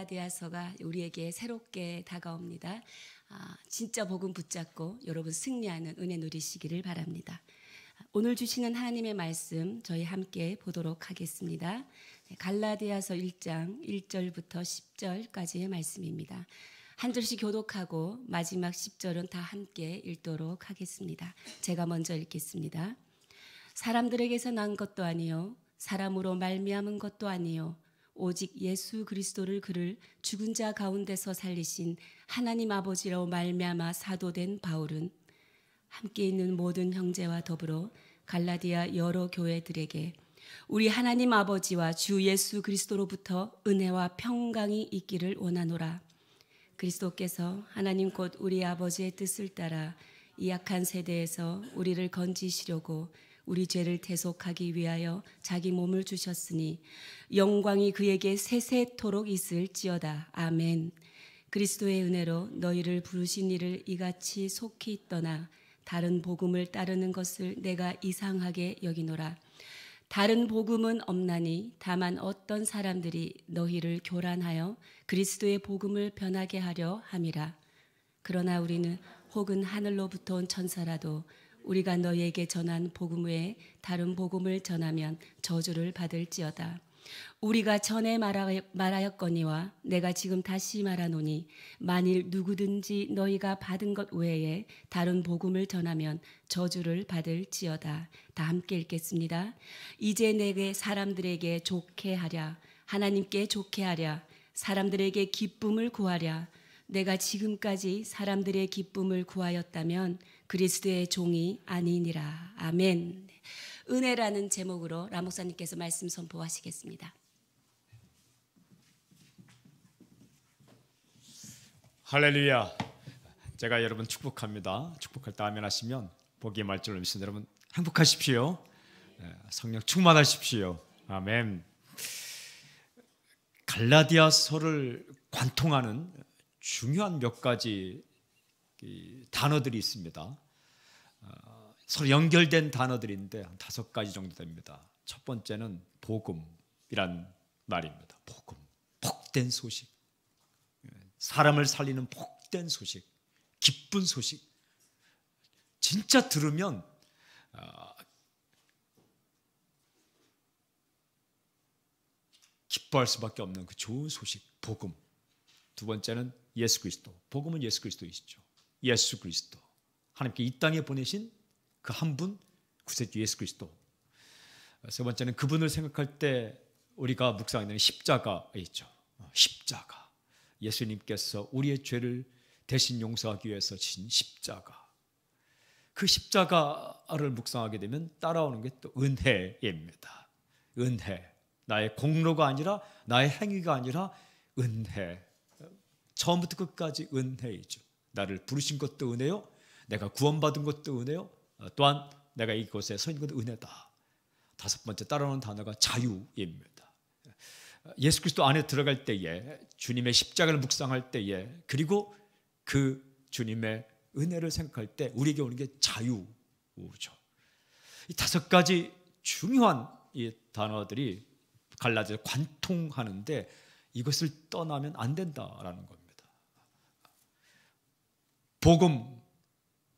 갈라디아서가 우리에게 새롭게 다가옵니다. 진짜 복음 붙잡고 여러분 승리하는 은혜 누리시기를 바랍니다. 오늘 주시는 하나님의 말씀 저희 함께 보도록 하겠습니다. 갈라디아서 1장 1절부터 10절까지의 말씀입니다. 한 절씩 교독하고 마지막 10절은 다 함께 읽도록 하겠습니다. 제가 먼저 읽겠습니다. 사람들에게서 난 것도 아니요 사람으로 말미암은 것도 아니요 오직 예수 그리스도를 그를 죽은 자 가운데서 살리신 하나님 아버지로 말미암아 사도된 바울은 함께 있는 모든 형제와 더불어 갈라디아 여러 교회들에게 우리 하나님 아버지와 주 예수 그리스도로부터 은혜와 평강이 있기를 원하노라. 그리스도께서 하나님 곧 우리 아버지의 뜻을 따라 이 악한 세대에서 우리를 건지시려고 우리 죄를 대속하기 위하여 자기 몸을 주셨으니 영광이 그에게 세세토록 있을지어다. 아멘. 그리스도의 은혜로 너희를 부르신 이를 이같이 속히 떠나 다른 복음을 따르는 것을 내가 이상하게 여기노라. 다른 복음은 없나니 다만 어떤 사람들이 너희를 교란하여 그리스도의 복음을 변하게 하려 함이라. 그러나 우리는 혹은 하늘로부터 온 천사라도 우리가 너희에게 전한 복음 외에 다른 복음을 전하면 저주를 받을지어다. 우리가 전에 말하였거니와 내가 지금 다시 말하노니 만일 누구든지 너희가 받은 것 외에 다른 복음을 전하면 저주를 받을지어다. 다 함께 읽겠습니다. 이제 내게 사람들에게 좋게 하랴. 하나님께 좋게 하랴. 사람들에게 기쁨을 구하랴. 내가 지금까지 사람들의 기쁨을 구하였다면 그리스도의 종이 아니니라. 아멘. 은혜라는 제목으로 라 목사님께서 말씀 선포하시겠습니다. 할렐루야. 제가 여러분 축복합니다. 축복할 때 아멘 하시면 복의 말씀을 믿으신 여러분 행복하십시오. 성령 충만하십시오. 아멘. 갈라디아서를 관통하는 중요한 몇 가지 단어들이 있습니다. 서로 연결된 단어들인데 한 5가지 정도 됩니다. 첫 번째는 복음이란 말입니다. 복음, 복된 소식, 사람을 살리는 복된 소식, 기쁜 소식. 진짜 들으면 기뻐할 수밖에 없는 그 좋은 소식, 복음. 두 번째는 예수 그리스도. 복음은 예수 그리스도이시죠. 예수 그리스도. 하나님께 이 땅에 보내신 그 한 분, 구세주 예수 그리스도. 세 번째는 그분을 생각할 때 우리가 묵상하는 십자가 있죠. 십자가. 예수님께서 우리의 죄를 대신 용서하기 위해서 지신 십자가. 그 십자가를 묵상하게 되면 따라오는 게 또 은혜입니다. 은혜. 나의 공로가 아니라 나의 행위가 아니라 은혜. 처음부터 끝까지 은혜이죠. 나를 부르신 것도 은혜요. 내가 구원받은 것도 은혜요. 또한 내가 이곳에 서 있는 것도 은혜다. 5번째 따라오는 단어가 자유입니다. 예수 그리스도 안에 들어갈 때에 주님의 십자가를 묵상할 때에 그리고 그 주님의 은혜를 생각할 때 우리에게 오는 게 자유죠. 이 5가지 중요한 이 단어들이 갈라디아서 관통하는데 이것을 떠나면 안 된다라는 겁니다. 복음,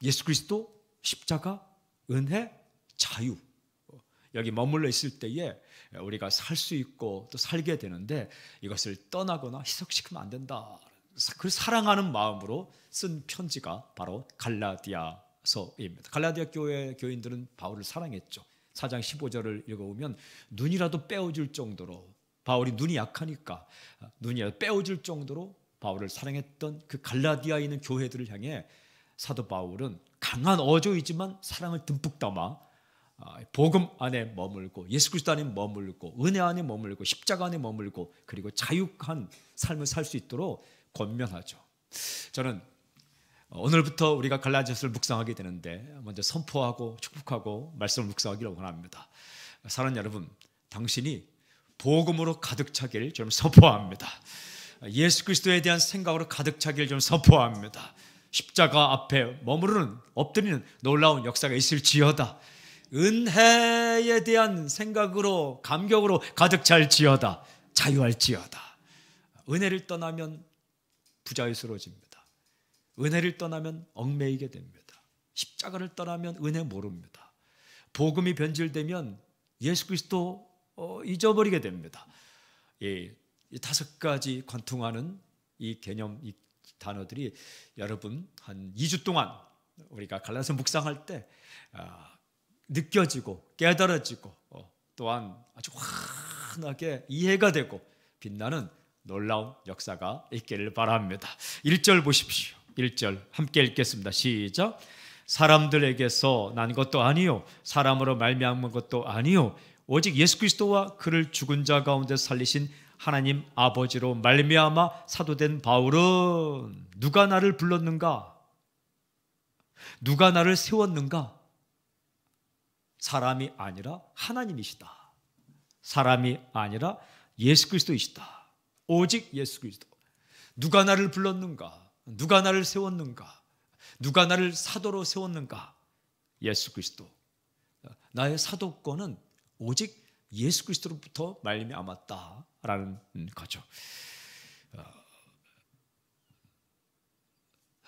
예수 그리스도, 십자가, 은혜, 자유. 여기 머물러 있을 때에 우리가 살 수 있고 또 살게 되는데 이것을 떠나거나 희석시키면 안 된다. 그 사랑하는 마음으로 쓴 편지가 바로 갈라디아서입니다. 갈라디아 교회 교인들은 바울을 사랑했죠. 4장 15절을 읽어보면 눈이라도 빼어줄 정도로 바울이 눈이 약하니까 눈이라도 빼어줄 정도로 바울을 사랑했던 그 갈라디아에 있는 교회들을 향해 사도 바울은 강한 어조이지만 사랑을 듬뿍 담아 복음 안에 머물고 예수 그리스도 안에 머물고 은혜 안에 머물고 십자가 안에 머물고 그리고 자유한 삶을 살 수 있도록 권면하죠. 저는 오늘부터 우리가 갈라디아서를 묵상하게 되는데 먼저 선포하고 축복하고 말씀을 묵상하기를 원합니다. 사랑하는 여러분, 당신이 복음으로 가득 차기를 좀 선포합니다. 예수 그리스도에 대한 생각으로 가득 차기를 좀 선포합니다. 십자가 앞에 머무르는 엎드리는 놀라운 역사가 있을지어다. 은혜에 대한 생각으로 감격으로 가득 찰지어다. 자유할지어다. 은혜를 떠나면 부자유스러워집니다. 은혜를 떠나면 얽매이게 됩니다. 십자가를 떠나면 은혜 모릅니다. 복음이 변질되면 예수 그리스도 잊어버리게 됩니다. 이 5가지 관통하는 이 개념, 이 단어들이 여러분 한 2주 동안 우리가 갈라디아서 묵상할 때 느껴지고 깨달아지고 또한 아주 환하게 이해가 되고 빛나는 놀라운 역사가 있기를 바랍니다. 1절 보십시오. 1절 함께 읽겠습니다. 시작. 사람들에게서 난 것도 아니요 사람으로 말미암은 것도 아니요 오직 예수 그리스도와 그를 죽은 자 가운데 살리신 하나님 아버지로 말미암아 사도된 바울은 누가 나를 불렀는가? 누가 나를 세웠는가? 사람이 아니라 하나님이시다. 사람이 아니라 예수 그리스도이시다. 오직 예수 그리스도. 누가 나를 불렀는가? 누가 나를 세웠는가? 누가 나를 사도로 세웠는가? 예수 그리스도. 나의 사도권은 오직 예수 그리스도로부터 말미암았다라는 거죠.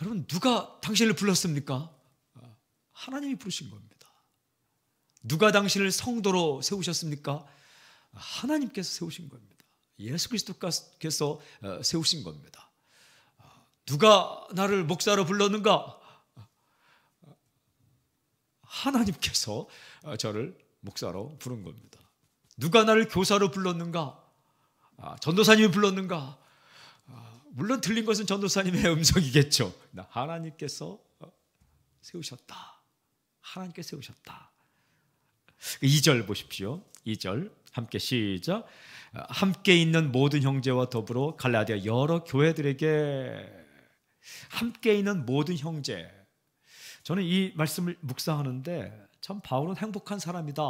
여러분 누가 당신을 불렀습니까? 하나님이 부르신 겁니다. 누가 당신을 성도로 세우셨습니까? 하나님께서 세우신 겁니다. 예수 그리스도께서 세우신 겁니다. 누가 나를 목사로 불렀는가? 하나님께서 저를 목사로 부른 겁니다. 누가 나를 교사로 불렀는가? 전도사님이 불렀는가? 물론 들린 것은 전도사님의 음성이겠죠. 하나님께서 세우셨다. 하나님께서 세우셨다. 2절 보십시오. 2절 함께 시작. 함께 있는 모든 형제와 더불어 갈라디아 여러 교회들에게 함께 있는 모든 형제. 저는 이 말씀을 묵상하는데 참 바울은 행복한 사람이다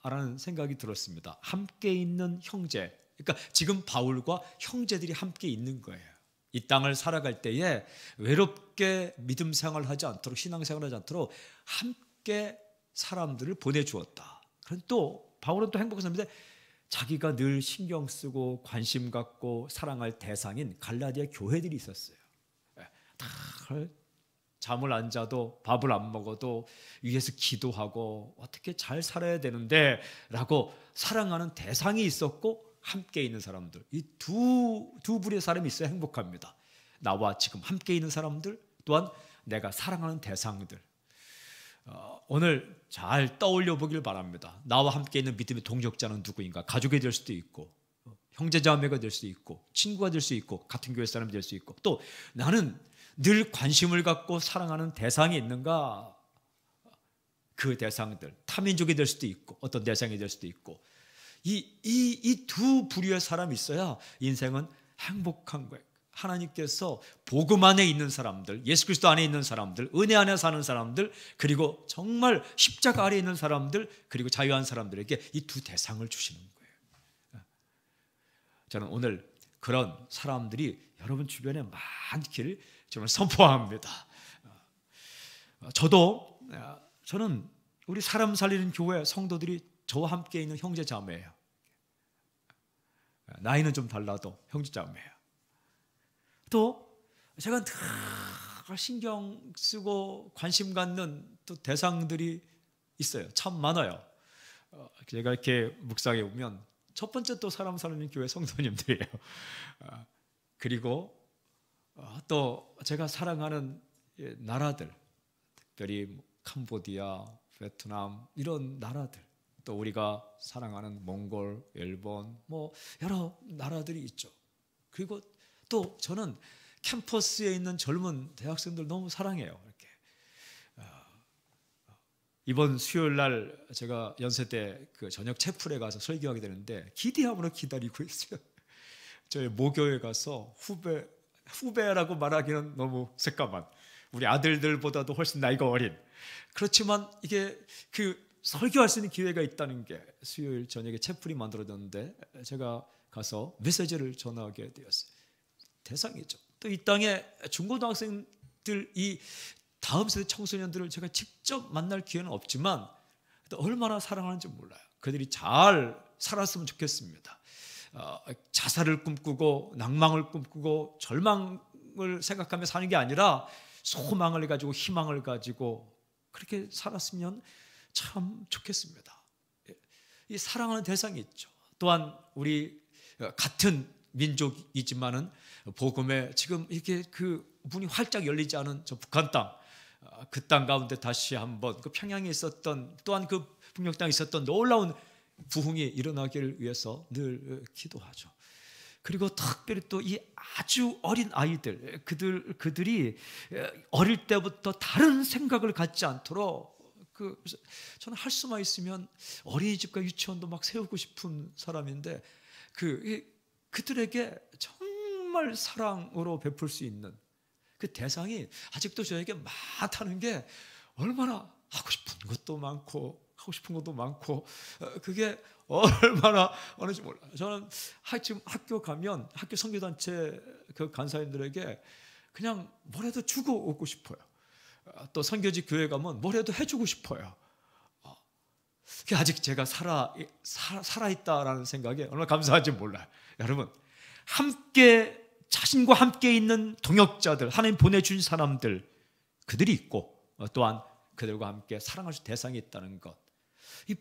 라는 생각이 들었습니다. 함께 있는 형제. 그러니까 지금 바울과 형제들이 함께 있는 거예요. 이 땅을 살아갈 때에 외롭게 믿음 생활하지 않도록 신앙생활하지 않도록 함께 사람들을 보내주었다. 그럼 또 바울은 또 행복한 사람인데 자기가 늘 신경 쓰고 관심 갖고 사랑할 대상인 갈라디아 교회들이 있었어요. 다 잠을 안 자도 밥을 안 먹어도 위에서 기도하고 어떻게 잘 살아야 되는데 라고 사랑하는 대상이 있었고 함께 있는 사람들, 이 두 부류의 사람이 있어야 행복합니다. 나와 지금 함께 있는 사람들, 또한 내가 사랑하는 대상들. 오늘 잘 떠올려 보길 바랍니다. 나와 함께 있는 믿음의 동역자는 누구인가? 가족이 될 수도 있고 형제자매가 될 수도 있고 친구가 될 수 있고 같은 교회 사람이 될 수 있고 또 나는 늘 관심을 갖고 사랑하는 대상이 있는가? 그 대상들, 타민족이 될 수도 있고 어떤 대상이 될 수도 있고 이 두 부류의 사람이 있어야 인생은 행복한 거예요. 하나님께서 복음 안에 있는 사람들, 예수 그리스도 안에 있는 사람들, 은혜 안에 사는 사람들, 그리고 정말 십자가 아래에 있는 사람들, 그리고 자유한 사람들에게 이 두 대상을 주시는 거예요. 저는 오늘 그런 사람들이 여러분 주변에 많기를 저는 선포합니다. 저는 우리 사람 살리는 교회 성도들이 저와 함께 있는 형제 자매예요. 나이는 좀 달라도 형제 자매예요. 또 제가 늘 신경 쓰고 관심 갖는 또 대상들이 있어요. 참 많아요. 제가 이렇게 묵상해 보면 첫 번째 또 사람 살리는 교회 성도님들이에요. 그리고 또 제가 사랑하는 나라들, 특별히 캄보디아, 베트남 이런 나라들, 또 우리가 사랑하는 몽골, 일본, 뭐 여러 나라들이 있죠. 그리고 또 저는 캠퍼스에 있는 젊은 대학생들 너무 사랑해요. 이렇게 이번 수요일 날 제가 연세대 그 저녁 채플에 가서 설교하게 되는데 기대함으로 기다리고 있어요. 저희 모교에 가서 후배라고 말하기는 너무 새까만 우리 아들들보다도 훨씬 나이가 어린 그렇지만 이게 그 설교할 수 있는 기회가 있다는 게 수요일 저녁에 채플이 만들어졌는데 제가 가서 메시지를 전하게 되었어요. 대상이죠. 또 이 땅에 중고등학생들 이 다음 세대 청소년들을 제가 직접 만날 기회는 없지만 또 얼마나 사랑하는지 몰라요. 그들이 잘 살았으면 좋겠습니다. 자살을 꿈꾸고 낭망을 꿈꾸고 절망을 생각하며 사는 게 아니라 소망을 가지고 희망을 가지고 그렇게 살았으면 참 좋겠습니다. 이 사랑하는 대상이 있죠. 또한 우리 같은 민족이지만은 복음에 지금 이렇게 그 문이 활짝 열리지 않은 저 북한 땅, 그 땅 가운데 다시 한번 그 평양에 있었던 또한 그 북녘 땅에 있었던 놀라운 부흥이 일어나기를 위해서 늘 기도하죠. 그리고 특별히 또 이 아주 어린 아이들, 그들이 어릴 때부터 다른 생각을 갖지 않도록 저는 할 수만 있으면 어린이집과 유치원도 막 세우고 싶은 사람인데 그들에게 정말 사랑으로 베풀 수 있는 그 대상이 아직도 저에게 많다는 게 얼마나 하고 싶은 것도 많고 그게 얼마나 어느지 몰라요. 저는 지금 학교 가면 학교 선교단체 그 간사님들에게 그냥 뭐라도 주고 오고 싶어요. 또 선교지 교회 가면 뭐라도 해주고 싶어요. 아직 제가 살아있다라는 생각에 얼마나 감사한지 몰라요. 여러분, 함께 자신과 함께 있는 동역자들, 하나님 보내준 사람들, 그들이 있고 또한 그들과 함께 사랑할 수 대상이 있다는 것. 이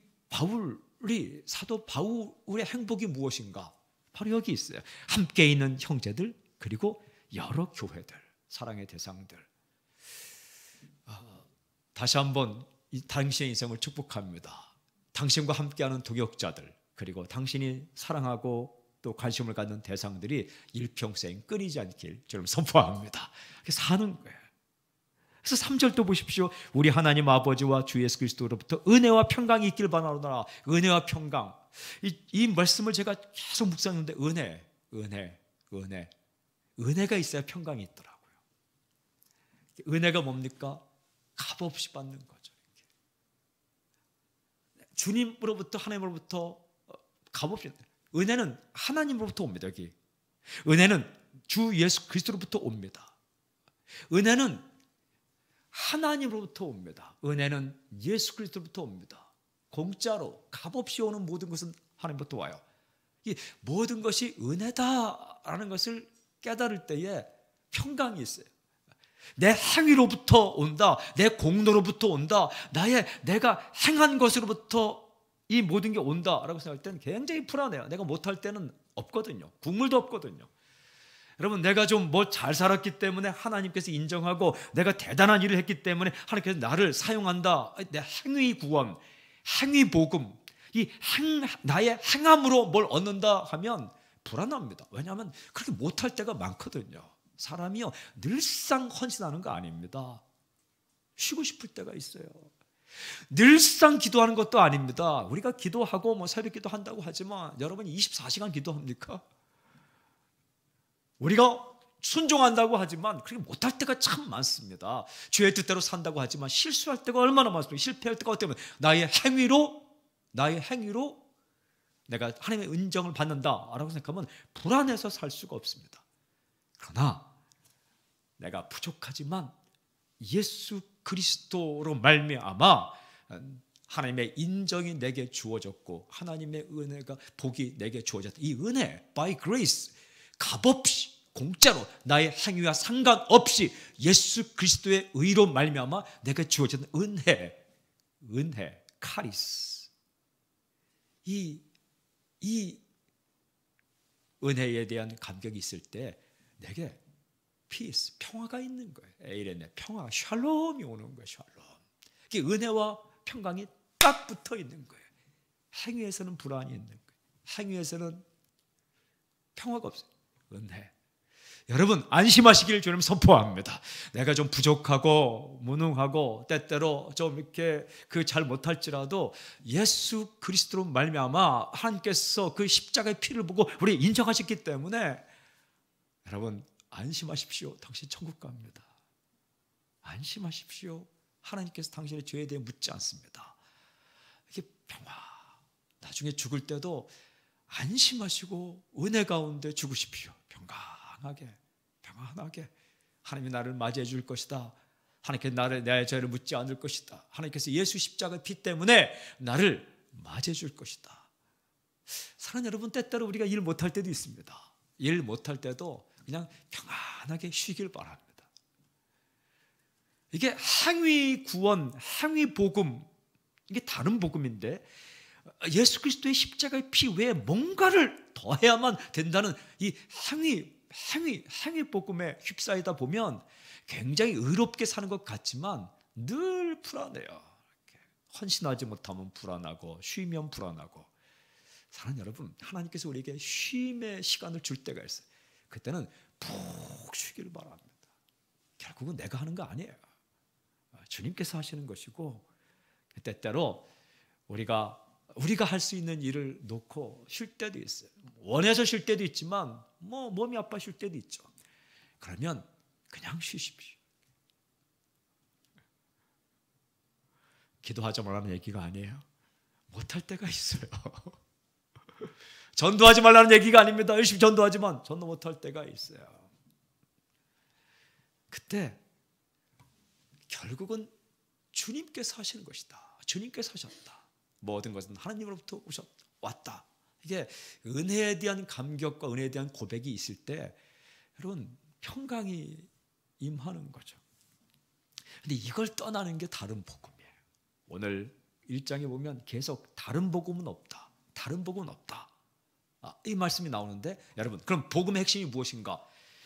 사도 바울의 행복이 무엇인가? 바로 여기 있어요. 함께 있는 형제들, 그리고 여러 교회들, 사랑의 대상들. 다시 한번 당신의 인생을 축복합니다. 당신과 함께하는 동역자들, 그리고 당신이 사랑하고 또 관심을 갖는 대상들이 일평생 끊이지 않길 저는 선포합니다. 사는 거예요. 그래서 3절도 보십시오. 우리 하나님 아버지와 주 예수 그리스도로부터 은혜와 평강이 있길 바라노라. 은혜와 평강. 이 말씀을 제가 계속 묵상했는데 은혜가 있어야 평강이 있더라고요. 은혜가 뭡니까? 값없이 받는 거죠. 주님으로부터, 하나님으로부터 값없이. 은혜는 하나님으로부터 옵니다. 여기 은혜는 주 예수 그리스도로부터 옵니다. 은혜는 하나님으로부터 옵니다. 은혜는 예수 그리스도로부터 옵니다. 공짜로 값없이 오는 모든 것은 하나님부터 와요. 이 모든 것이 은혜다라는 것을 깨달을 때에 평강이 있어요. 내 행위로부터 온다, 내 공로로부터 온다, 내가 행한 것으로부터 이 모든 게 온다라고 생각할 때는 굉장히 불안해요. 내가 못할 때는 없거든요. 국물도 없거든요. 여러분, 내가 좀 뭐 잘 살았기 때문에 하나님께서 인정하고 내가 대단한 일을 했기 때문에 하나님께서 나를 사용한다. 내 행위 구원, 행위 복음, 나의 행함으로 뭘 얻는다 하면 불안합니다. 왜냐하면 그렇게 못할 때가 많거든요. 사람이요, 늘상 헌신하는 거 아닙니다. 쉬고 싶을 때가 있어요. 늘상 기도하는 것도 아닙니다. 우리가 기도하고 뭐 새벽 기도 한다고 하지만 여러분 24시간 기도합니까? 우리가 순종한다고 하지만 그렇게 못할 때가 참 많습니다. 주의 뜻대로 산다고 하지만 실수할 때가 얼마나 많습니까? 실패할 때가 어때면 나의 행위로 내가 하나님의 인정을 받는다라고 생각하면 불안해서 살 수가 없습니다. 그러나 내가 부족하지만 예수 그리스도로 말미암아 하나님의 인정이 내게 주어졌고 하나님의 은혜가 복이 내게 주어졌다. 이 은혜, by grace, 값없이 공짜로 나의 행위와 상관없이 예수 그리스도의 의로 말미암아 내게 주어진 은혜, 카리스. 이 은혜에 대한 감격이 있을 때 내게 피스, 평화가 있는 거예요. 에이레네, 평화, 샬롬이 오는 거예요. 샬롬. 은혜와 평강이 딱 붙어 있는 거예요. 행위에서는 불안이 있는 거예요. 행위에서는 평화가 없어요. 은혜. 여러분, 안심하시길 주님 선포합니다. 내가 좀 부족하고 무능하고 때때로 좀 이렇게 잘 못할지라도 예수 그리스도로 말미암아 하나님께서 그 십자가의 피를 보고 우리 인정하셨기 때문에 여러분 안심하십시오. 당신 천국 갑니다. 안심하십시오. 하나님께서 당신의 죄에 대해 묻지 않습니다. 이게 평화. 나중에 죽을 때도 안심하시고 은혜 가운데 죽으십시오. 평안하게 하나님이 나를 맞이해 줄 것이다. 하나님께서 내 죄를 묻지 않을 것이다. 하나님께서 예수 십자가의 피 때문에 나를 맞이해 줄 것이다. 사랑하는 여러분, 때때로 우리가 일 못할 때도 있습니다. 일 못할 때도 그냥 평안하게 쉬길 바랍니다. 이게 행위 구원, 행위 복음, 이게 다른 복음인데 예수 그리스도의 십자가의 피 외에 뭔가를 더해야만 된다는 이 행위 복음에 휩싸이다 보면 굉장히 의롭게 사는 것 같지만 늘 불안해요. 헌신하지 못하면 불안하고 쉬면 불안하고. 사랑하는 여러분, 하나님께서 우리에게 쉼의 시간을 줄 때가 있어요. 그때는 푹 쉬길 바랍니다. 결국은 내가 하는 거 아니에요. 주님께서 하시는 것이고, 때때로 우리가 할 수 있는 일을 놓고 쉴 때도 있어요. 원해서 쉴 때도 있지만 몸이 아파 쉴 때도 있죠. 그러면 그냥 쉬십시오. 기도하지 말라는 얘기가 아니에요. 못할 때가 있어요. 전도하지 말라는 얘기가 아닙니다. 열심히 전도하지만 전도 못할 때가 있어요. 그때 결국은 주님께서 하시는 것이다. 주님께서 하셨다. 모든 것은 하나님으로부터 왔다. 이게 은혜에 대한 감격과 은혜에 대한 고백이 있을 때 여러분 평강이 임하는 거죠. 근데 이걸 떠나는 게 다른 복음이에요. 오늘 1장에 보면 계속 다른 복음은 없다. 다른 복음은 없다. 이 말씀이 나오는데 여러분, 그럼 복음의 핵심이 무엇인가?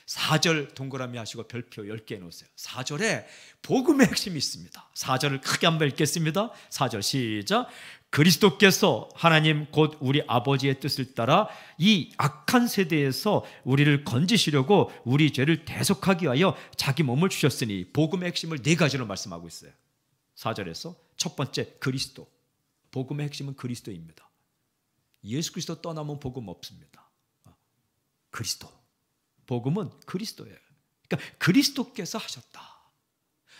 4절 동그라미 하시고 별표 10개 해놓으세요. 4절에 복음의 핵심이 있습니다. 4절을 크게 한번 읽겠습니다. 4절 시작. 그리스도께서 하나님 곧 우리 아버지의 뜻을 따라 이 악한 세대에서 우리를 건지시려고 우리 죄를 대속하기 위하여 자기 몸을 주셨으니. 복음의 핵심을 4가지로 말씀하고 있어요. 4절에서 첫 번째 그리스도. 복음의 핵심은 그리스도입니다. 예수 그리스도 떠나면 복음 없습니다. 그리스도. 복음은 그리스도예요. 그러니까 그리스도께서 하셨다.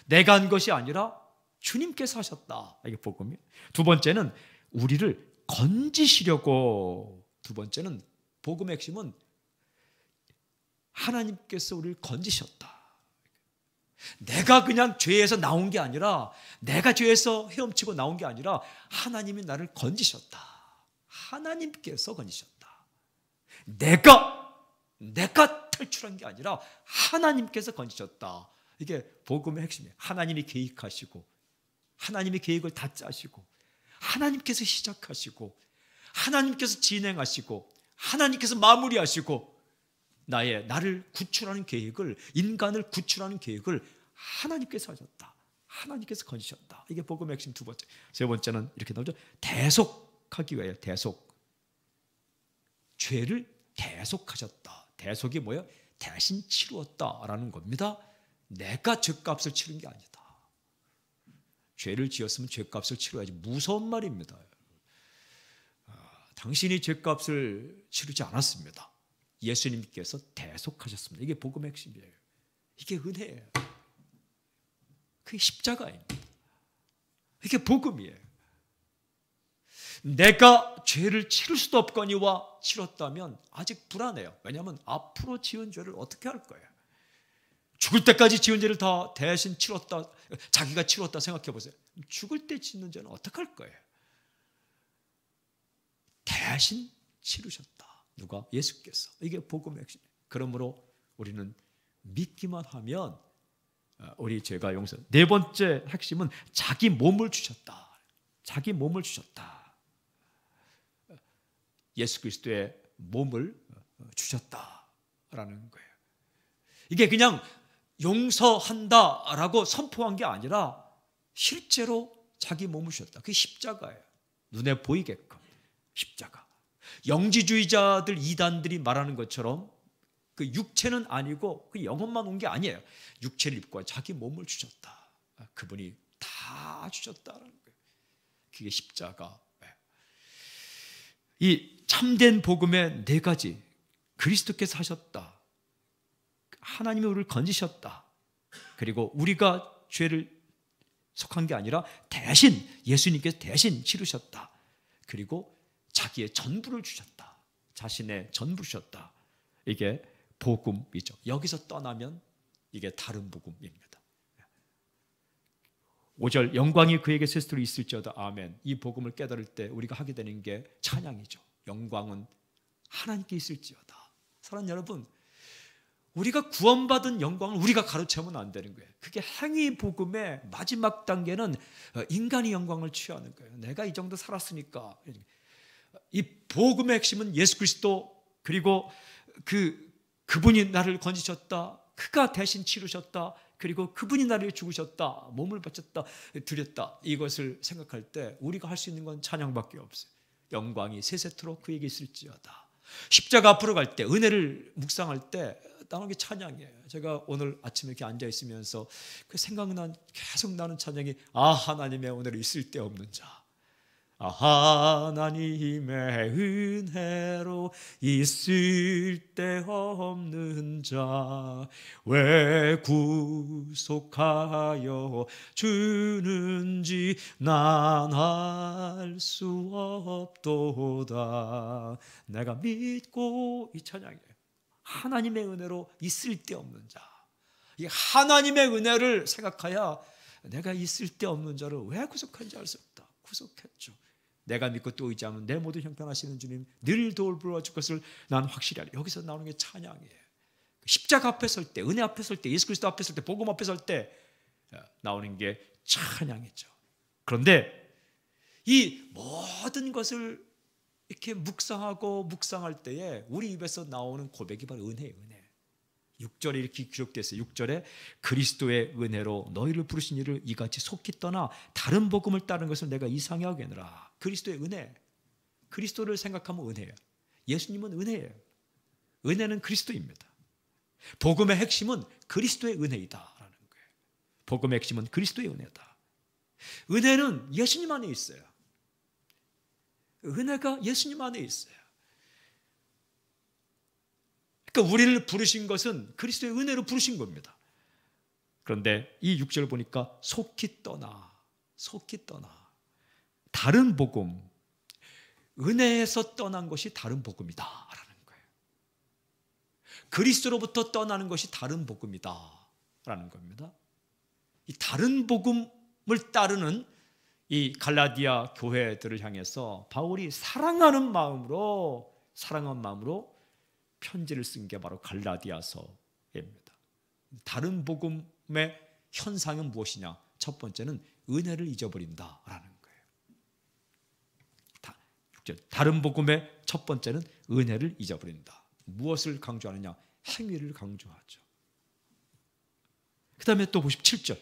내가 한 것이 아니라 주님께서 하셨다. 이게 복음이에요. 두 번째는 우리를 건지시려고. 두 번째는 복음의 핵심은 하나님께서 우리를 건지셨다. 내가 그냥 죄에서 나온 게 아니라, 내가 죄에서 헤엄치고 나온 게 아니라 하나님이 나를 건지셨다. 하나님께서 건지셨다. 내가 탈출한 게 아니라 하나님께서 건지셨다. 이게 복음의 핵심이에요. 하나님이 계획하시고, 하나님의 계획을 다 짜시고, 하나님께서 시작하시고, 하나님께서 진행하시고, 하나님께서 마무리하시고, 나를 구출하는 계획을, 인간을 구출하는 계획을 하나님께서 하셨다. 하나님께서 건지셨다. 이게 복음의 핵심 두 번째. 세 번째는 이렇게 나오죠. 대속하기 위하여. 대속. 죄를 대속하셨다. 대속이 뭐예요? 대신 치루었다라는 겁니다. 내가 죄값을 치른 게 아니다. 죄를 지었으면 죄값을 치러야지. 무서운 말입니다. 당신이 죄값을 치르지 않았습니다. 예수님께서 대속하셨습니다. 이게 복음의 핵심이에요. 이게 은혜예요. 그게 십자가입니다. 이게 복음이에요. 내가 죄를 치를 수도 없거니와 치렀다면 아직 불안해요. 왜냐하면 앞으로 지은 죄를 어떻게 할 거예요? 죽을 때까지 지은 죄를 다 대신 치렀다, 자기가 치렀다 생각해 보세요. 죽을 때 짓는 죄는 어떻게 할 거예요? 대신 치르셨다. 누가? 예수께서. 이게 복음의 핵심. 그러므로 우리는 믿기만 하면 우리 죄가 용서. 네 번째 핵심은 자기 몸을 주셨다. 자기 몸을 주셨다. 예수 그리스도의 몸을 주셨다라는 거예요. 이게 그냥 용서한다라고 선포한 게 아니라 실제로 자기 몸을 주셨다. 그게 십자가예요. 눈에 보이게끔 십자가. 영지주의자들, 이단들이 말하는 것처럼 그 육체는 아니고 그 영혼만 온 게 아니에요. 육체를 입고 자기 몸을 주셨다. 그분이 다 주셨다는 거예요. 그게 십자가. 이 참된 복음의 4가지. 그리스도께서 하셨다. 하나님이 우리를 건지셨다. 그리고 우리가 죄를 속한 게 아니라 대신 예수님께서 대신 치르셨다. 그리고 자기의 전부를 주셨다. 자신의 전부를 주셨다. 이게 복음이죠. 여기서 떠나면 이게 다른 복음입니다. 5절 영광이 그에게 세스토로 있을지어다. 아멘. 이 복음을 깨달을 때 우리가 하게 되는 게 찬양이죠. 영광은 하나님께 있을지어다. 사랑하는 여러분, 우리가 구원받은 영광을 우리가 가로채면 안 되는 거예요. 그게 행위 복음의 마지막 단계는 인간이 영광을 취하는 거예요. 내가 이 정도 살았으니까. 이 복음의 핵심은 예수 그리스도, 그리고 그분이 나를 건지셨다, 그가 대신 치르셨다, 그리고 그분이 나를 죽으셨다, 몸을 바쳤다, 드렸다. 이것을 생각할 때 우리가 할 수 있는 건 찬양밖에 없어요. 영광이 세세토록 그에게 있을지어다. 십자가 앞으로 갈 때, 은혜를 묵상할 때 나오는 게 찬양이에요. 제가 오늘 아침에 이렇게 앉아 있으면서 계속 나는 찬양이, 하나님의 은혜로 있을 데 없는 자, 하나님의 은혜로 있을 데 없는 자, 왜 구속하여 주는지 난 알 수 없도다. 내가 믿고, 이 찬양이에요. 하나님의 은혜로 있을 데 없는 자. 이 하나님의 은혜를 생각하여 내가 있을 데 없는 자를 왜 구속한지 알 수 없다. 구속했죠. 내가 믿고 또 의지하면 내 모든 형편하시는 주님 늘 돌보아 줄 것을 난 확실히 알아. 여기서 나오는 게 찬양이에요. 십자가 앞에 설 때, 은혜 앞에 설 때, 예수 그리스도 앞에 설 때, 복음 앞에 설 때 나오는 게 찬양이죠. 그런데 이 모든 것을 이렇게 묵상할 때에 우리 입에서 나오는 고백이 바로 은혜예요. 은혜. 6절에 이렇게 기록되어 있어요. 6절에 그리스도의 은혜로 너희를 부르신 이를 이같이 속히 떠나 다른 복음을 따르는 것을 내가 이상히 여기노라. 그리스도의 은혜. 그리스도를 생각하면 은혜예요. 예수님은 은혜예요. 은혜는 그리스도입니다. 복음의 핵심은 그리스도의 은혜이다라는 거예요. 복음의 핵심은 그리스도의 은혜다. 은혜는 예수님 안에 있어요. 은혜가 예수님 안에 있어요. 그러니까 우리를 부르신 것은 그리스도의 은혜로 부르신 겁니다. 그런데 이 6절 보니까 속히 떠나, 속히 떠나. 다른 복음, 은혜에서 떠난 것이 다른 복음이다라는 거예요. 그리스도로부터 떠나는 것이 다른 복음이다라는 겁니다. 이 다른 복음을 따르는 이 갈라디아 교회들을 향해서 바울이 사랑하는 마음으로 편지를 쓴 게 바로 갈라디아서입니다. 다른 복음의 현상은 무엇이냐? 첫 번째는 은혜를 잊어버린다라는 거예요. 다른 복음의 첫 번째는 은혜를 잊어버린다. 무엇을 강조하느냐? 행위를 강조하죠. 그 다음에 또 보십시오.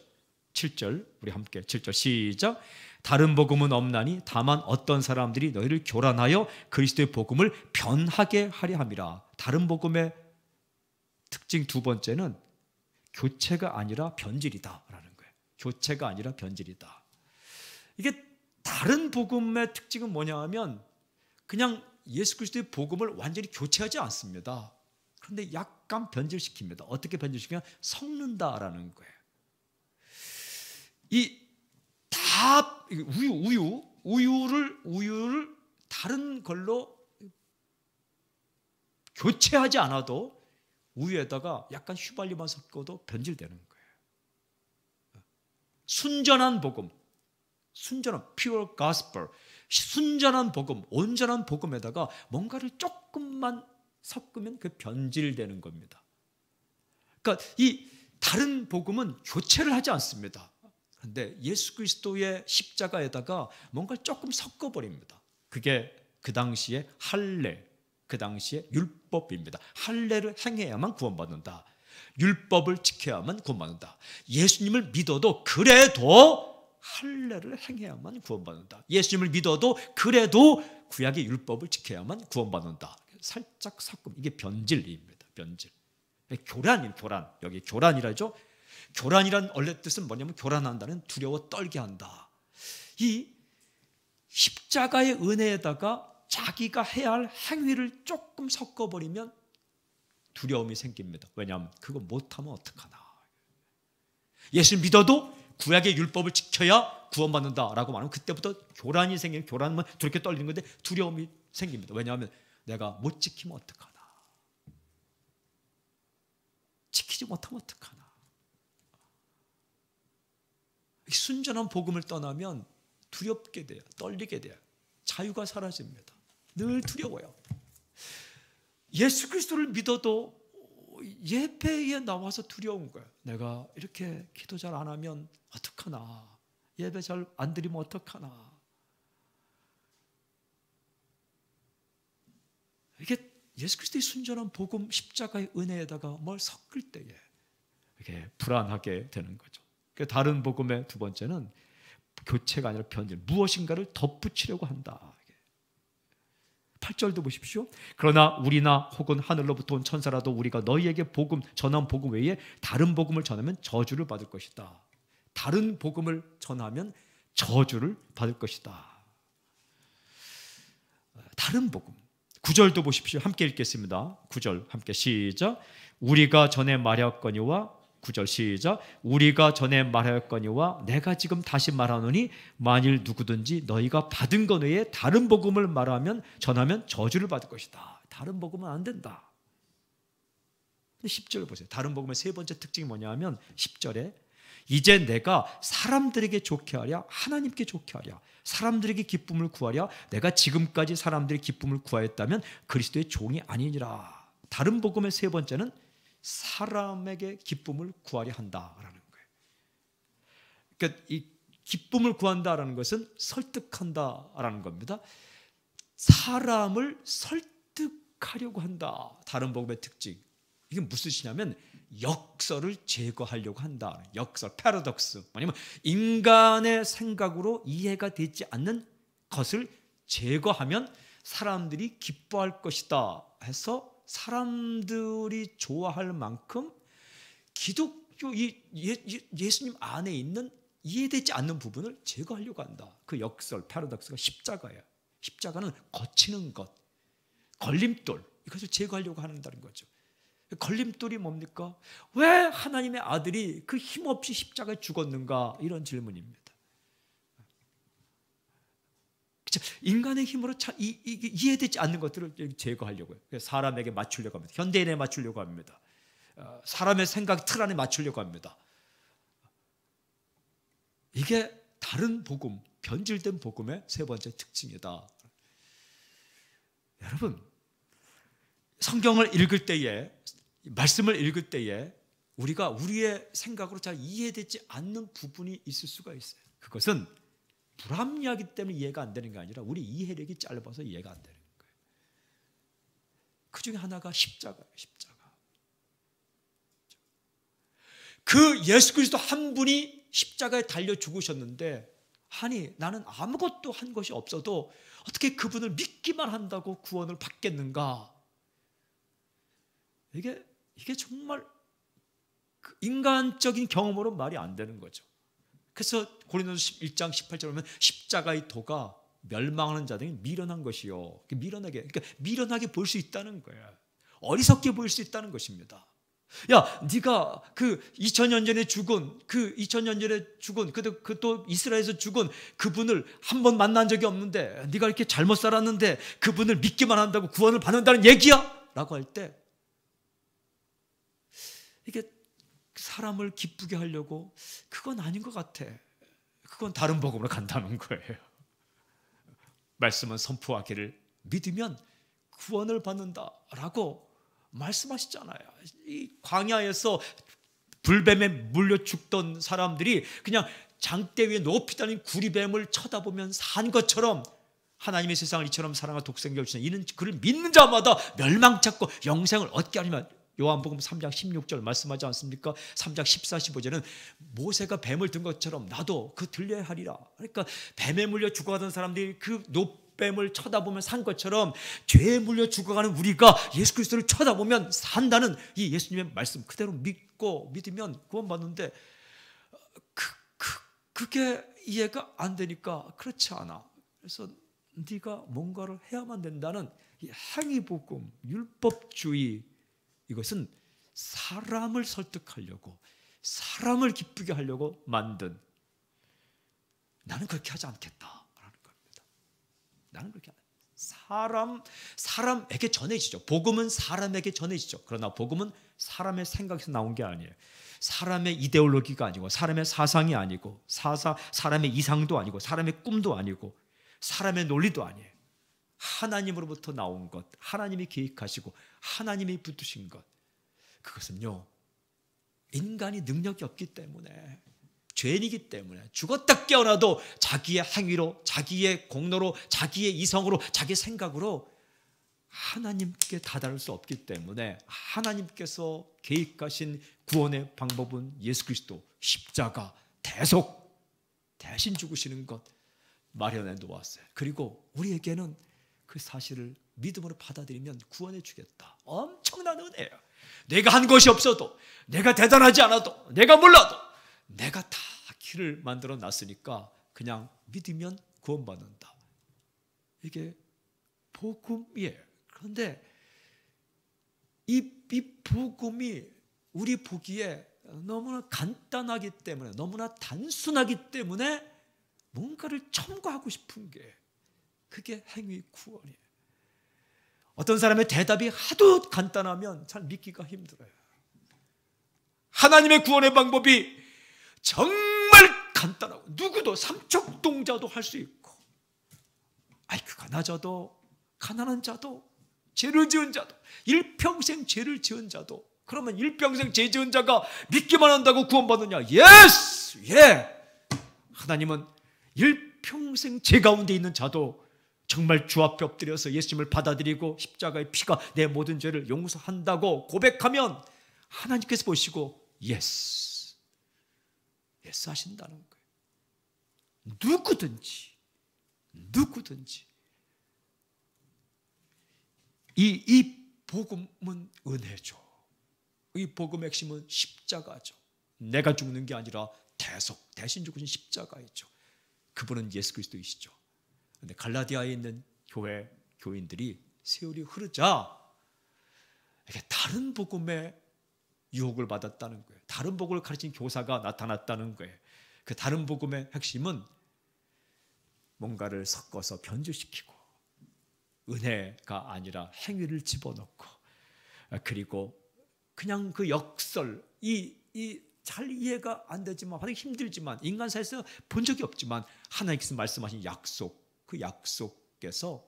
7절 우리 함께 7절 시작. 다른 복음은 없나니 다만 어떤 사람들이 너희를 교란하여 그리스도의 복음을 변하게 하려 함이라. 다른 복음의 특징 두 번째는 교체가 아니라 변질이다라는 거예요. 교체가 아니라 변질이다. 이게 다른 복음의 특징은 뭐냐 하면 그냥 예수 그리스도의 복음을 완전히 교체하지 않습니다. 그런데 약간 변질시킵니다. 어떻게 변질시키냐? 섞는다라는 거예요. 우유를 다른 걸로 교체하지 않아도 우유에다가 약간 휘발유만 섞어도 변질되는 거예요. 순전한 복음, pure gospel, 순전한 복음, 온전한 복음에다가 뭔가를 조금만 섞으면 그 변질되는 겁니다. 그러니까 이 다른 복음은 교체를 하지 않습니다. 그런데 예수 그리스도의 십자가에다가 뭔가를 조금 섞어버립니다. 그게 그 당시에 할례, 그 당시에 율법입니다. 할례를 행해야만 구원받는다. 율법을 지켜야만 구원받는다. 예수님을 믿어도 그래도 할례를 행해야만 구원받는다. 예수님을 믿어도 그래도 구약의 율법을 지켜야만 구원받는다. 살짝 섞음, 이게 변질입니다. 변질. 교란. 여기 교란이라죠. 교란이란 원래 뜻은 뭐냐면 교란한다는, 두려워 떨게 한다. 이 십자가의 은혜에다가 자기가 해야 할 행위를 조금 섞어버리면 두려움이 생깁니다. 왜냐하면 그거 못하면 어떡하나. 예수를 믿어도 구약의 율법을 지켜야 구원받는다라고 말하면 그때부터 교란이 생기면, 교란은 그렇게 떨리는 건데 두려움이 생깁니다. 왜냐하면 내가 못 지키면 어떡하나. 지키지 못하면 어떡하나. 순전한 복음을 떠나면 두렵게 돼요. 떨리게 돼요. 자유가 사라집니다. 늘 두려워요. 예수 그리스도를 믿어도 예배에 나와서 두려운 거예요. 내가 이렇게 기도 잘 안 하면 어떡하나, 예배 잘 안 드리면 어떡하나. 이게 예수 그리스도의 순전한 복음, 십자가의 은혜에다가 뭘 섞을 때에 이게 불안하게 되는 거죠. 다른 복음의 두 번째는 교체가 아니라 변질, 무엇인가를 덧붙이려고 한다. 8절도 보십시오. 그러나 우리나 혹은 하늘로부터 온 천사라도 우리가 너희에게 전한 복음 외에 다른 복음을 전하면 저주를 받을 것이다. 다른 복음을 전하면 저주를 받을 것이다. 다른 복음. 9절도 보십시오. 함께 읽겠습니다. 9절 함께 시작. 우리가 전에 말하였거니와 9절 시작. 우리가 전에 말하였거니와 내가 지금 다시 말하노니 만일 누구든지 너희가 받은 것 외에 다른 복음을 전하면 저주를 받을 것이다. 다른 복음은 안 된다. 10절 보세요. 다른 복음의 세 번째 특징이 뭐냐 하면 10절에 이제 내가 사람들에게 좋게 하랴 하나님께 좋게 하랴 사람들에게 기쁨을 구하랴 내가 지금까지 사람들의 기쁨을 구하였다면 그리스도의 종이 아니니라. 다른 복음의 세 번째는 사람에게 기쁨을 구하려 한다라는 거예요. 그러니까 이 기쁨을 구한다라는 것은 설득한다라는 겁니다. 사람을 설득하려고 한다. 다른 복음의 특징. 이게 무슨 뜻이냐면 역설을 제거하려고 한다. 역설, 패러독스. 아니면 인간의 생각으로 이해가 되지 않는 것을 제거하면 사람들이 기뻐할 것이다 해서 사람들이 좋아할 만큼 기독교 예수님 안에 있는 이해되지 않는 부분을 제거하려고 한다. 그 역설, 패러독스가 십자가예요. 십자가는 거치는 것, 걸림돌, 이것을 제거하려고 한다는 거죠. 걸림돌이 뭡니까? 왜 하나님의 아들이 그 힘없이 십자가에 죽었는가? 이런 질문입니다. 인간의 힘으로 이해되지 않는 것들을 제거하려고 해요. 사람에게 맞추려고 합니다. 현대인에 맞추려고 합니다. 사람의 생각 틀 안에 맞추려고 합니다. 이게 다른 복음, 변질된 복음의 세 번째 특징이다. 여러분, 성경을 읽을 때에, 말씀을 읽을 때에 우리가 우리의 생각으로 잘 이해되지 않는 부분이 있을 수가 있어요. 그것은 불합리하기 때문에 이해가 안 되는 게 아니라 우리 이해력이 짧아서 이해가 안 되는 거예요. 그 중에 하나가 십자가예요. 십자가. 그 예수 그리스도 한 분이 십자가에 달려 죽으셨는데 아니 나는 아무것도 한 것이 없어도 어떻게 그분을 믿기만 한다고 구원을 받겠는가? 이게 정말 인간적인 경험으로 말이 안 되는 거죠. 그래서 고린도서 1장 18절에 보면 십자가의 도가 멸망하는 자들이 미련한 것이요. 그러니까 미련하게 볼 수 있다는 거예요. 어리석게 보일 수 있다는 것입니다. 야, 네가 그 2000년 전에 죽은 또 이스라엘에서 죽은 그분을 한 번 만난 적이 없는데 네가 이렇게 잘못 살았는데 그분을 믿기만 한다고 구원을 받는다는 얘기야? 라고 할 때 이게 사람을 기쁘게 하려고 그건 아닌 것 같아. 그건 다른 복음으로 간다는 거예요. 말씀은 선포하기를 믿으면 구원을 받는다라고 말씀하시잖아요. 이 광야에서 불뱀에 물려 죽던 사람들이 그냥 장대 위에 높이 다니는 구리뱀을 쳐다보면 산 것처럼 하나님의 세상을 이처럼 사랑과 독생자를 주신 이는 그를 믿는 자마다 멸망치 않고 영생을 얻게 하리라. 요한복음 3장 16절 말씀하지 않습니까? 3장 14, 15절은 모세가 뱀을 든 것처럼 나도 그 들려야 하리라. 그러니까 뱀에 물려 죽어가던 사람들이 그 뱀을 쳐다보면 산 것처럼 죄에 물려 죽어가는 우리가 예수 그리스도를 쳐다보면 산다는 이 예수님의 말씀 그대로 믿으면 구원받는데 그게 이해가 안 되니까 그렇지 않아. 그래서 네가 뭔가를 해야만 된다는 이 행위복음, 율법주의, 이것은 사람을 설득하려고, 사람을 기쁘게 하려고 만든, 나는 그렇게 하지 않겠다라는 겁니다. 나는 그렇게 안 해요. 사람에게 전해지죠. 복음은 사람에게 전해지죠. 그러나 복음은 사람의 생각에서 나온 게 아니에요. 사람의 이데올로기가 아니고, 사람의 사상이 아니고, 사람의 이상도 아니고, 사람의 꿈도 아니고, 사람의 논리도 아니에요. 하나님으로부터 나온 것, 하나님이 계획하시고 하나님이 붙드신 것, 그것은요 인간이 능력이 없기 때문에, 죄인이기 때문에 죽었다 깨어나도 자기의 행위로, 자기의 공로로, 자기의 이성으로, 자기의 생각으로 하나님께 다다를 수 없기 때문에 하나님께서 계획하신 구원의 방법은 예수 그리스도 십자가 대속 대신 죽으시는 것 마련해 놓았어요. 그리고 우리에게는 그 사실을 믿음으로 받아들이면 구원해 주겠다. 엄청난 은혜예요. 내가 한 것이 없어도, 내가 대단하지 않아도, 내가 몰라도 내가 다 길을 만들어 놨으니까 그냥 믿으면 구원받는다. 이게 복음이에요. 그런데 이 복음이 우리 보기에 너무나 간단하기 때문에, 너무나 단순하기 때문에 뭔가를 첨가하고 싶은 게, 그게 행위 구원이에요. 어떤 사람의 대답이 하도 간단하면 잘 믿기가 힘들어요. 하나님의 구원의 방법이 정말 간단하고 누구도 삼척동자도 할 수 있고, IQ가 낮아도 가난한 자도 죄를 지은 자도 일평생 죄를 지은 자도, 그러면 일평생 죄 지은 자가 믿기만 한다고 구원받느냐? 예스! 예! 하나님은 일평생 죄 가운데 있는 자도 정말 주 앞에 엎드려서 예수님을 받아들이고 십자가의 피가 내 모든 죄를 용서한다고 고백하면 하나님께서 보시고 예스 하신다는 거예요. 누구든지 이 복음은 은혜죠. 이 복음의 핵심은 십자가죠. 내가 죽는 게 아니라 대신 죽으신 십자가이죠. 그분은 예수 그리스도이시죠. 그런데 갈라디아에 있는 교인들이 세월이 흐르자 이게 다른 복음의 유혹을 받았다는 거예요. 다른 복음을 가르친 교사가 나타났다는 거예요. 그 다른 복음의 핵심은 뭔가를 섞어서 변주시키고 은혜가 아니라 행위를 집어넣고, 그리고 그냥 그 역설, 잘 이해가 안 되지만, 하기 힘들지만, 인간 사회에서 본 적이 없지만 하나님께서 말씀하신 약속, 그 약속께서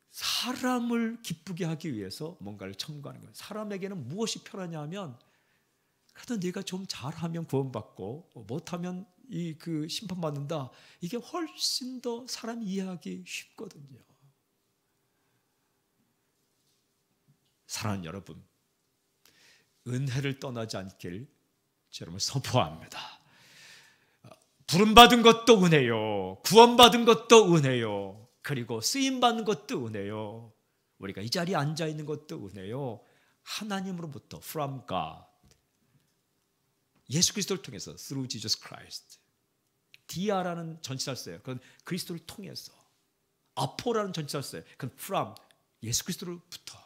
사람을 기쁘게 하기 위해서 뭔가를 첨가하는 거예요. 사람에게는 무엇이 편하냐 하면, 그래도 네가 좀 잘하면 구원받고 못하면 그 심판받는다. 이게 훨씬 더 사람이 이해하기 쉽거든요. 사랑하는 여러분, 은혜를 떠나지 않길 여러분 선포합니다. 부름받은 것도 은혜요, 구원받은 것도 은혜요, 그리고 쓰임받는 것도 은혜요, 우리가 이 자리에 앉아있는 것도 은혜요. 하나님으로부터 from God, 예수 그리스도를 통해서 through Jesus Christ. 디아라는 전치사를 써요. 그건 그리스도를 통해서. 아포라는 전치사를 써요. 그건 from, 예수 그리스도로부터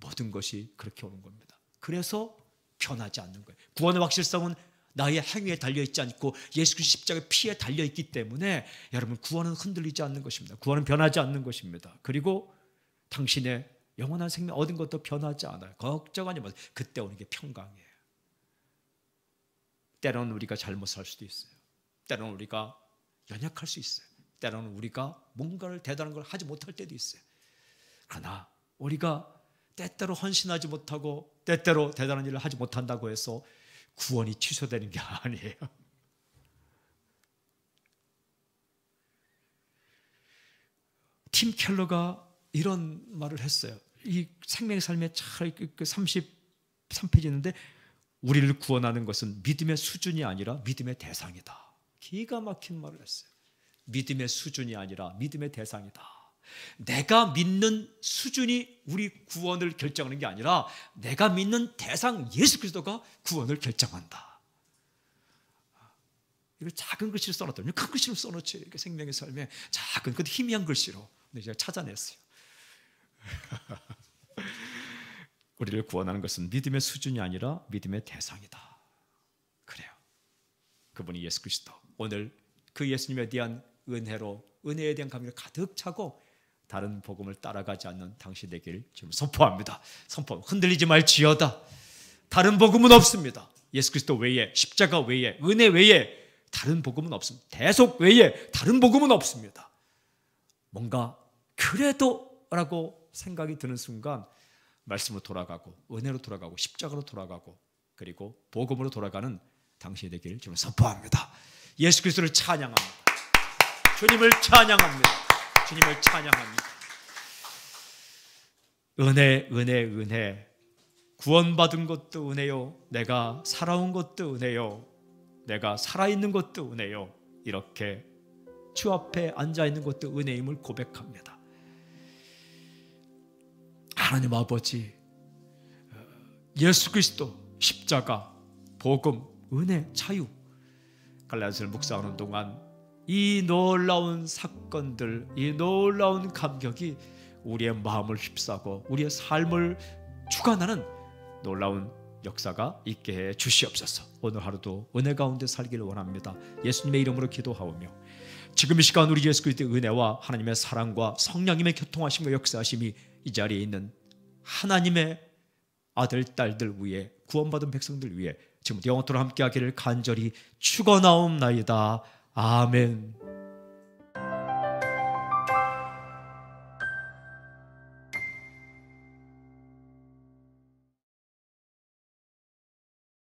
모든 것이 그렇게 오는 겁니다. 그래서 변하지 않는 거예요. 구원의 확실성은 나의 행위에 달려있지 않고 예수 그리스도 십자가의 피에 달려있기 때문에 여러분, 구원은 흔들리지 않는 것입니다. 구원은 변하지 않는 것입니다. 그리고 당신의 영원한 생명 얻은 것도 변하지 않아요. 걱정하지 마세요. 그때 오는 게 평강이에요. 때로는 우리가 잘못할 수도 있어요. 때로는 우리가 연약할 수 있어요. 때로는 우리가 뭔가를 대단한 걸 하지 못할 때도 있어요. 그러나 우리가 때때로 헌신하지 못하고 때때로 대단한 일을 하지 못한다고 해서 구원이 취소되는 게 아니에요. 팀 켈러가 이런 말을 했어요. 이 생명의 삶의 잘 33페이지 있는데, 우리를 구원하는 것은 믿음의 수준이 아니라 믿음의 대상이다. 기가 막힌 말을 했어요. 믿음의 수준이 아니라 믿음의 대상이다. 내가 믿는 수준이 우리 구원을 결정하는 게 아니라 내가 믿는 대상 예수 그리스도가 구원을 결정한다. 이걸 작은 글씨로 써놨더니 큰 글씨로 써놓지. 이렇게 생명의 삶에 작은, 근데 희미한 글씨로. 근데 제가 찾아냈어요. 우리를 구원하는 것은 믿음의 수준이 아니라 믿음의 대상이다. 그래요. 그분이 예수 그리스도. 오늘 그 예수님에 대한 은혜로, 은혜에 대한 감격을 가득 차고 다른 복음을 따라가지 않는 당신 되길 지금 선포합니다. 선포. 흔들리지 말지어다. 다른 복음은 없습니다. 예수 그리스도 외에, 십자가 외에, 은혜 외에 다른 복음은 없습니다. 대속 외에 다른 복음은 없습니다. 뭔가 그래도 라고 생각이 드는 순간 말씀으로 돌아가고 은혜로 돌아가고 십자가로 돌아가고 그리고 복음으로 돌아가는 당신이 되기를 저는 선포합니다. 예수 그리스도를 찬양합니다. 주님을 찬양합니다. 주님을 찬양합니다. 은혜. 구원받은 것도 은혜요. 내가 살아온 것도 은혜요. 내가 살아있는 것도 은혜요. 이렇게 주 앞에 앉아있는 것도 은혜임을 고백합니다. 하나님 아버지, 예수 그리스도, 십자가, 복음, 은혜, 자유. 갈라디아서를 묵상하는 동안 이 놀라운 사건들, 이 놀라운 감격이 우리의 마음을 휩싸고 우리의 삶을 주관하는 놀라운 역사가 있게 해 주시옵소서. 오늘 하루도 은혜 가운데 살기를 원합니다. 예수님의 이름으로 기도하오며 지금 이 시간 우리 예수 그리스도의 은혜와 하나님의 사랑과 성령님의 교통하심과 역사하심이 이 자리에 있는 하나님의 아들, 딸들 위해 구원받은 백성들 위해 지금 영원토록 함께하기를 간절히 축원하옵나이다. 아멘.